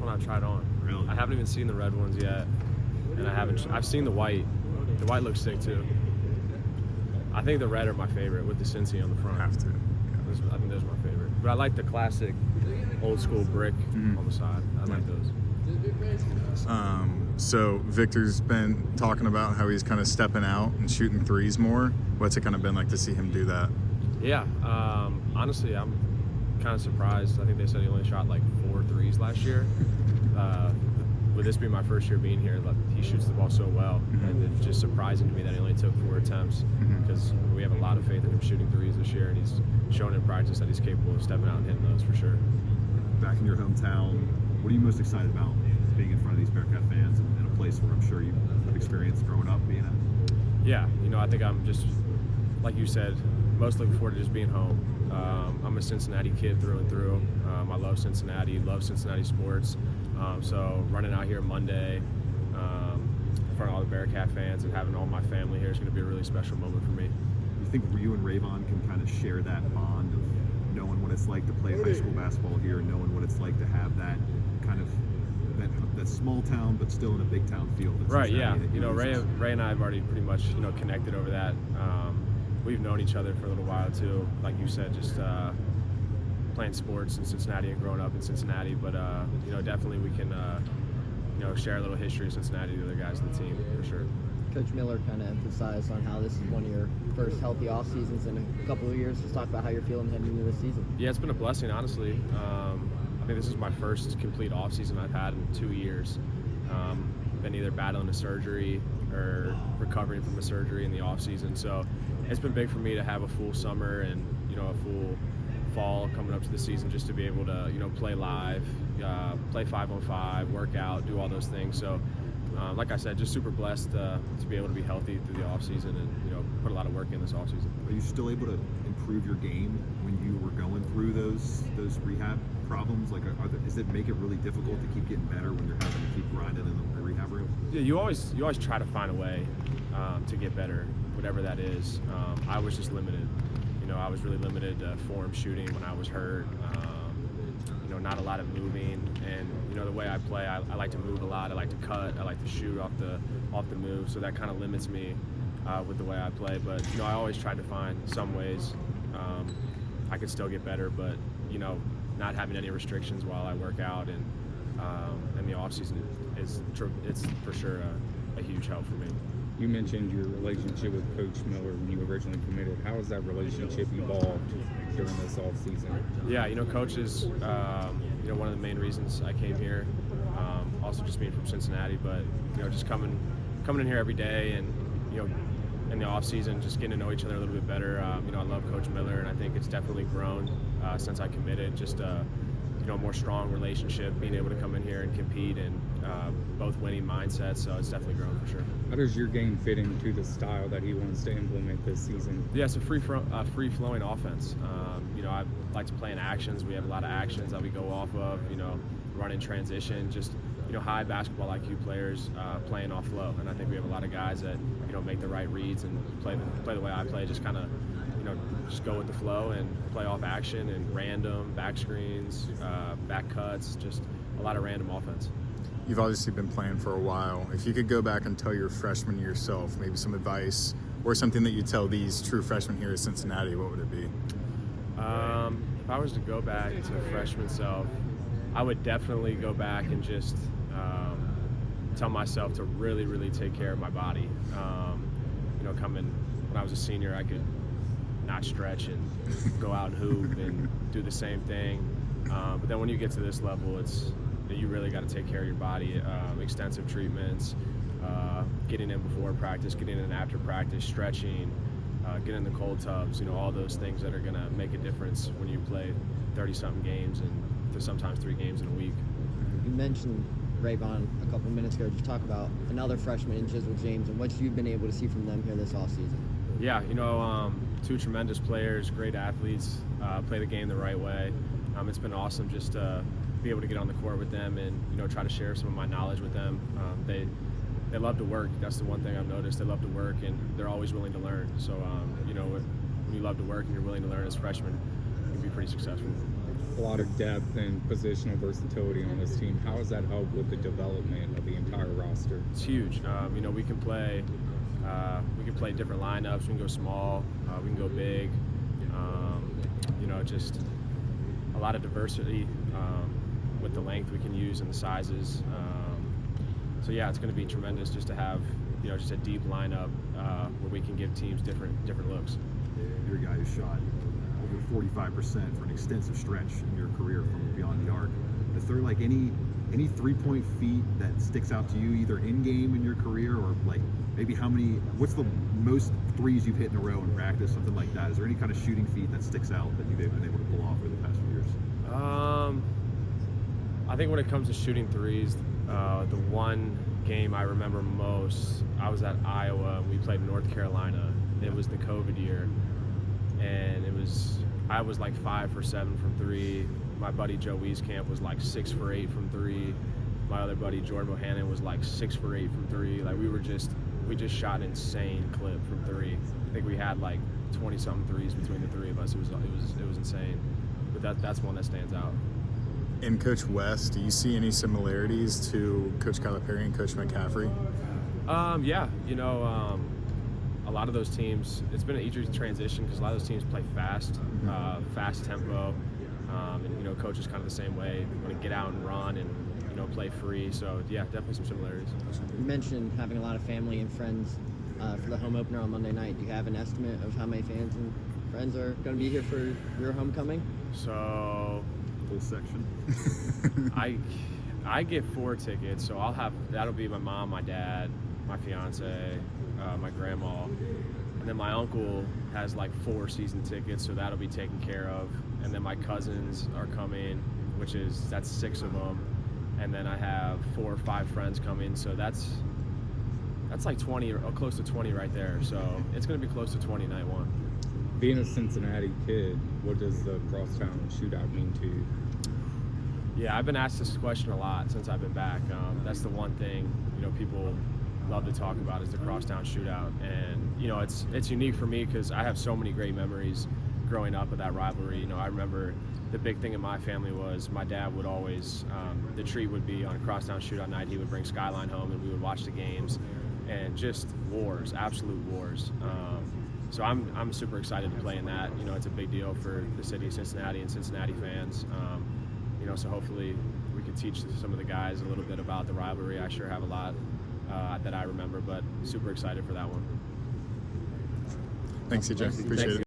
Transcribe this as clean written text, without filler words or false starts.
one I've tried on. Really? I haven't even seen the red ones yet, and I've seen the white. The white looks sick too. I think the red are my favorite with the Cincy on the front. Have to. I think those are my favorite. But I like the classic old school brick on the side. I like those. So Victor's been talking about how he's kind of stepping out and shooting threes more. What's it kind of been like to see him do that? Yeah, honestly, I'm kind of surprised. I think they said he only shot like 4 threes last year. With this being my first year being here, he shoots the ball so well, and it's just surprising to me that he only took 4 attempts because we have a lot of faith in him shooting threes this year, and he's shown in practice that he's capable of stepping out and hitting those for sure. Back in your hometown, what are you most excited about being in front of these Bearcat fans in a place where I'm sure you have experienced growing up being at? Yeah, I think I'm just, like you said, most looking forward to just being home. I'm a Cincinnati kid through and through. I love Cincinnati, love Cincinnati sports. So running out here Monday in front of all the Bearcat fans and having all my family here is going to be a really special moment for me. You think you and Rayvon can kind of share that bond of knowing what it's like to play high school basketball here and knowing what it's like to have that kind of that small town but still in a big town feel? Right, yeah. Ray and I have already pretty much connected over that. We've known each other for a little while too, like you said, just playing sports in Cincinnati and growing up in Cincinnati. But definitely we can share a little history of Cincinnati to the other guys on the team for sure. Coach Miller kind of emphasized on how this is one of your first healthy off seasons in a couple of years. Just talk about how you're feeling heading into this season. Yeah, it's been a blessing, honestly. I think this is my first complete off season I've had in 2 years. Been either battling a surgery or recovering from a surgery in the off season. So it's been big for me to have a full summer and a full fall coming up to the season, just to be able to play live, play 5-on-5, work out, do all those things. So like I said, just super blessed to be able to be healthy through the off season and put a lot of work in this off season. Are you still able to improve your game when you were going through those rehab problems? Like, does it make it really difficult to keep getting better when you're having to keep grinding in the rehab room? Yeah, you always try to find a way to get better, whatever that is. I was just limited. I was really limited to form shooting when I was hurt. Not a lot of moving, and the way I play, I like to move a lot. I like to cut. I like to shoot off the move. So that kind of limits me with the way I play. But I always try to find some ways I could still get better. But not having any restrictions while I work out and the off season it's for sure a huge help for me. You mentioned your relationship with Coach Miller when you originally committed. How has that relationship evolved during this off season? Yeah, Coach is one of the main reasons I came here. Also just being from Cincinnati, but just coming in here every day and in the off season, just getting to know each other a little bit better. I love Coach Miller, and I think it's definitely grown since I committed. Just a more strong relationship, being able to come in here and compete and both winning mindsets. So it's definitely grown for sure. How does your game fit into the style that he wants to implement this season? Yeah, it's a free-flowing offense. I like to play in actions. We have a lot of actions that we go off of. Running transition, just high basketball IQ players playing off flow. And I think we have a lot of guys that make the right reads and play the way I play. Just kind of just go with the flow and play off action and random back screens, back cuts, just a lot of random offense. You've obviously been playing for a while. If you could go back and tell your freshman yourself maybe some advice or something that you tell these true freshmen here at Cincinnati, what would it be? If I was to go back to freshman self, I would definitely go back and just tell myself to really, really take care of my body. Coming when I was a senior, I could not stretch and go out and hoop and do the same thing. But then when you get to this level, you really got to take care of your body. Extensive treatments, getting in before practice, getting in after practice, stretching, getting in the cold tubs, all those things that are going to make a difference when you play 30-something games and sometimes 3 games in a week. You mentioned Rayvon a couple minutes ago. Just talk about another freshman in Jizzle James and what you've been able to see from them here this offseason. Yeah, 2 tremendous players, great athletes, play the game the right way. It's been awesome just to be able to get on the court with them and try to share some of my knowledge with them. They love to work. That's the one thing I've noticed. They love to work and they're always willing to learn. So when you love to work and you're willing to learn as freshmen, you can be pretty successful. a lot of depth and positional versatility on this team. How has that helped with the development of the entire roster? It's huge. You know, we can play different lineups. We can go small. We can go big. You know, just a lot of diversity with the length we can use and the sizes. So yeah, it's going to be tremendous just to have, you know, just a deep lineup where we can give teams different looks. You're a guy who shot over 45% for an extensive stretch in your career from beyond the arc. Is there like any 3-point feat that sticks out to you, either in game in your career, or like maybe what's the most threes you've hit in a row in practice, something like that? Is there any kind of shooting feat that sticks out that you've been able to pull off over the past few years? I think when it comes to shooting threes, the one game I remember most, I was at Iowa and we played North Carolina. It was the COVID year, and I was like 5 for 7 from 3. My buddy Joe Wieskamp was like 6 for 8 from 3. My other buddy Jordan Bohannon was like 6 for 8 from 3. Like we just shot an insane clip from 3. I think we had like 20-something threes between the three of us. It was insane. But that's one that stands out. And Coach West, do you see any similarities to Coach Calipari and Coach McCaffrey? Yeah, you know, a lot of those teams, it's been an easier transition because a lot of those teams play fast, fast tempo, and you know, Coach is kind of the same way. You want to get out and run and, you know, play free. So yeah, definitely some similarities. You mentioned having a lot of family and friends for the home opener on Monday night. Do you have an estimate of how many fans and friends are going to be here for your homecoming? So Full section. I get 4 tickets, so that'll be my mom, my dad, my fiance, my grandma, and then my uncle has like 4 season tickets, so that'll be taken care of. And then my cousins are coming, that's 6 of them, and then I have 4 or 5 friends coming, so that's like 20 or close to 20 right there. So it's going to be close to 20 night one. Being a Cincinnati kid, what does the crosstown shootout mean to you? Yeah, I've been asked this question a lot since I've been back. That's the one thing, you know, people love to talk about is the crosstown shootout. And, you know, it's unique for me because I have so many great memories growing up with that rivalry. You know, I remember the big thing in my family was my dad would always, the treat would be on a crosstown shootout night, he would bring Skyline home and we would watch the games, and just wars, absolute wars. So I'm super excited to play in that. You know, it's a big deal for the city of Cincinnati and Cincinnati fans. You know, so hopefully we can teach some of the guys a little bit about the rivalry. I sure have a lot that I remember, but super excited for that one. Thanks, CJ. Appreciate it.